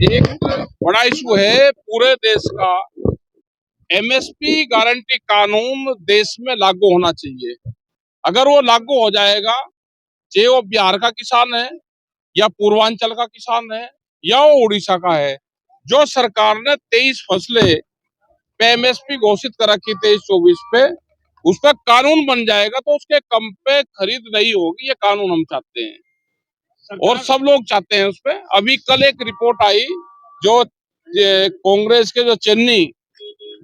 एक बड़ा इशू है पूरे देश का। एमएसपी गारंटी कानून देश में लागू होना चाहिए। अगर वो लागू हो जाएगा, चाहे वो बिहार का किसान है या पूर्वांचल का किसान है या वो उड़ीसा का है, जो सरकार ने 23 फसलें पे एमएसपी घोषित कर रखी 23-24 पे, उस पर कानून बन जाएगा तो उसके कम पे खरीद नहीं होगी। ये कानून हम चाहते हैं और सब लोग चाहते हैं। उस पे अभी कल एक रिपोर्ट आई, जो कांग्रेस के जो चेन्नई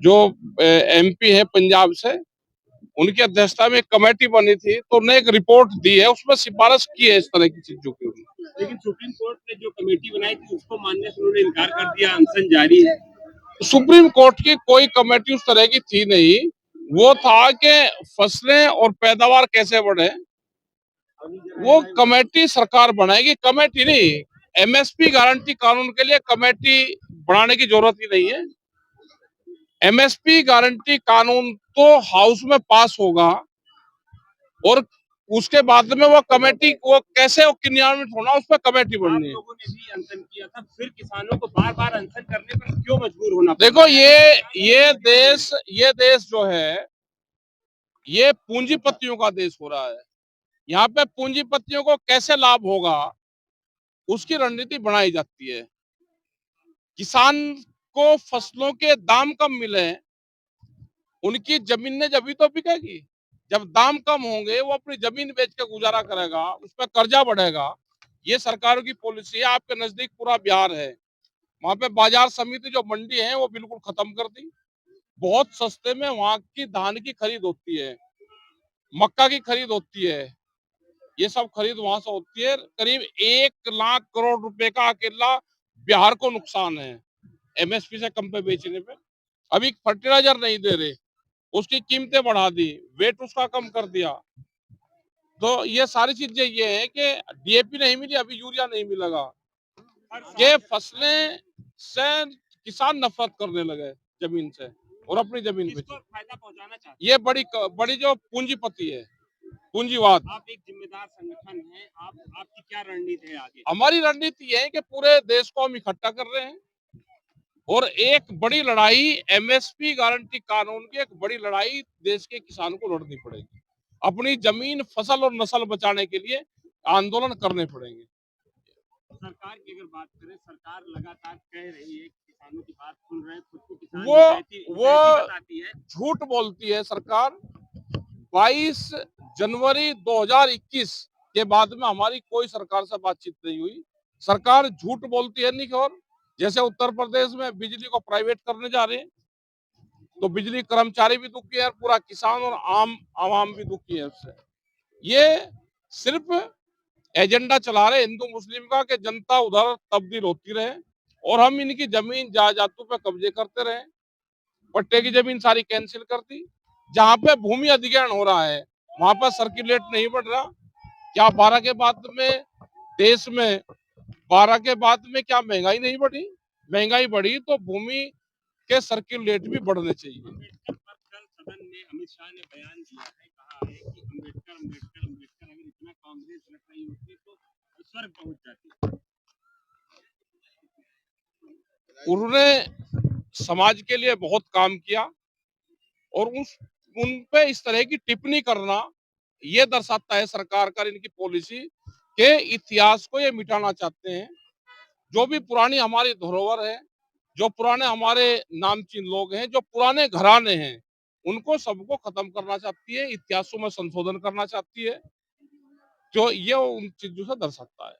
जो एमपी है पंजाब से, उनकी अध्यक्षता में एक कमेटी बनी थी, तो उन्होंने एक रिपोर्ट दी है, उसमें सिफारिश की है इस तरह की चीजों की। लेकिन सुप्रीम कोर्ट ने जो कमेटी बनाई थी उसको मानने से उन्होंने इनकार कर दिया, अनशन जारी है। सुप्रीम कोर्ट की कोई कमेटी उस तरह की थी नहीं। वो था कि फसलें और पैदावार कैसे बढ़े, वो कमेटी सरकार बनाएगी। कमेटी नहीं, एमएसपी गारंटी कानून के लिए कमेटी बनाने की जरूरत ही नहीं है। एमएसपी गारंटी कानून तो हाउस में पास होगा और उसके बाद में वो कमेटी को कैसे क्रियान्वित होना, उस पर कमेटी बननी है। लोगों ने भी अनशन किया था, फिर किसानों को बार बार अनशन करने पर क्यों मजबूर होना? देखो, ये देश जो है, ये पूंजीपतियों का देश हो रहा है। यहाँ पे पूंजीपतियों को कैसे लाभ होगा, उसकी रणनीति बनाई जाती है। किसान को फसलों के दाम कम मिले, उनकी जमीनें जब भी तो बिकेगी। जब दाम कम होंगे, वो अपनी जमीन बेच के गुजारा करेगा, उस पर कर्जा बढ़ेगा। ये सरकार की पॉलिसी है। आपके नजदीक पूरा बिहार है, वहां पे बाजार समिति जो मंडी है वो बिल्कुल खत्म कर दी। बहुत सस्ते में वहां की धान की खरीद होती है, मक्का की खरीद होती है, ये सब खरीद वहां से होती है। करीब 1 लाख करोड़ रुपए का अकेला बिहार को नुकसान है एमएसपी से कम पे बेचने पे। अभी फर्टिलाइजर नहीं दे रहे, उसकी कीमतें बढ़ा दी, वेट उसका कम कर दिया। तो ये सारी चीजें ये है कि डीएपी नहीं मिली, अभी यूरिया नहीं मिलेगा। ये फसलें से किसान नफरत करने लगे जमीन से और अपनी जमीन पे फायदा पहुंचाना चाहते हैं। ये बड़ी जो पूंजीपति है, पूंजीवाद। आप एक जिम्मेदार संगठन है, आपकी क्या रणनीति है आगे? हमारी रणनीति ये है कि पूरे देश को हम इकट्ठा कर रहे हैं और एक बड़ी लड़ाई, एमएसपी गारंटी कानून की एक बड़ी लड़ाई देश के किसान को लड़नी पड़ेगी। अपनी जमीन, फसल और नस्ल बचाने के लिए आंदोलन करने पड़ेंगे। सरकार की अगर बात करें, सरकार लगातार कह रही है, किसानों की बात सुन रहे हैं, खुद को किसान वो बताती है, झूठ बोलती है सरकार। 22 जनवरी 2021 के बाद में हमारी कोई सरकार से बातचीत नहीं हुई। सरकार झूठ बोलती है। नहीं, और जैसे उत्तर प्रदेश में बिजली को प्राइवेट करने जा रहे हैं, तो बिजली कर्मचारी भी दुखी है, पूरा किसान और आम आवाम भी दुखी है उससे। ये सिर्फ एजेंडा चला रहे हिंदू मुस्लिम का कि जनता उधर तब्दील होती रहे और हम इनकी जमीन जायदादों पे कब्जे करते रहे। पट्टे की जमीन सारी कैंसिल कर दी। जहां पे भूमि अधिग्रहण हो रहा है वहां पर सर्कुलेट नहीं बढ़ रहा। क्या 12 के बाद में देश में 12 के बाद में क्या महंगाई नहीं बढ़ी? महंगाई बढ़ी तो भूमि के सर्कुलेट भी बढ़ने चाहिए। अम्बेडकर पर कल सदन में अमित शाह ने बयान दिया है, कहा है कि अम्बेडकर अगर इतना कांग्रेस लड़ रही होती तो स्वर्ग पहुंच जाती। उन्होंने समाज के लिए बहुत काम किया और उन पे इस तरह की टिप्पणी करना ये दर्शाता है सरकार का, इनकी पॉलिसी के इतिहास को ये मिटाना चाहते हैं। जो भी पुरानी हमारी धरोहर है, जो पुराने हमारे नामचीन लोग हैं, जो पुराने घराने हैं, उनको सबको खत्म करना चाहती है, इतिहासों में संशोधन करना चाहती है, जो ये उन चीजों से दर्शाता है।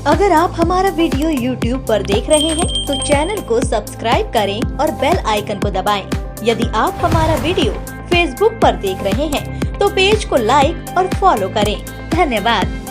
अगर आप हमारा वीडियो YouTube पर देख रहे हैं तो चैनल को सब्सक्राइब करें और बेल आइकन को दबाएं। यदि आप हमारा वीडियो Facebook पर देख रहे हैं तो पेज को लाइक और फॉलो करें। धन्यवाद।